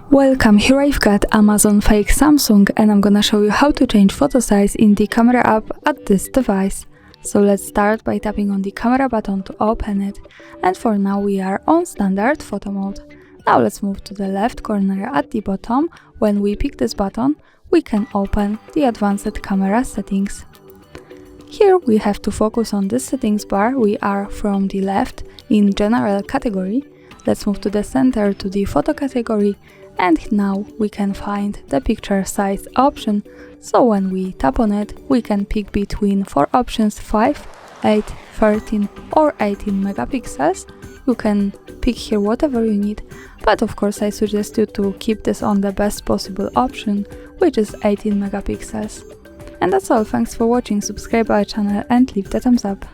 Welcome, here I've got Amazon fake Samsung and I'm gonna show you how to change photo size in the camera app at this device. So let's start by tapping on the camera button to open it, and for now we are on standard photo mode. Now let's move to the left corner at the bottom. When we pick this button, we can open the advanced camera settings. Here we have to focus on this settings bar. We are from the left in general category. Let's move to the center to the photo category, and now we can find the picture size option. So when we tap on it, we can pick between 4 options: 5, 8, 13 or 18 megapixels. You can pick here whatever you need, but of course I suggest you to keep this on the best possible option, which is 18 megapixels. And that's all, thanks for watching, subscribe our channel and leave the thumbs up.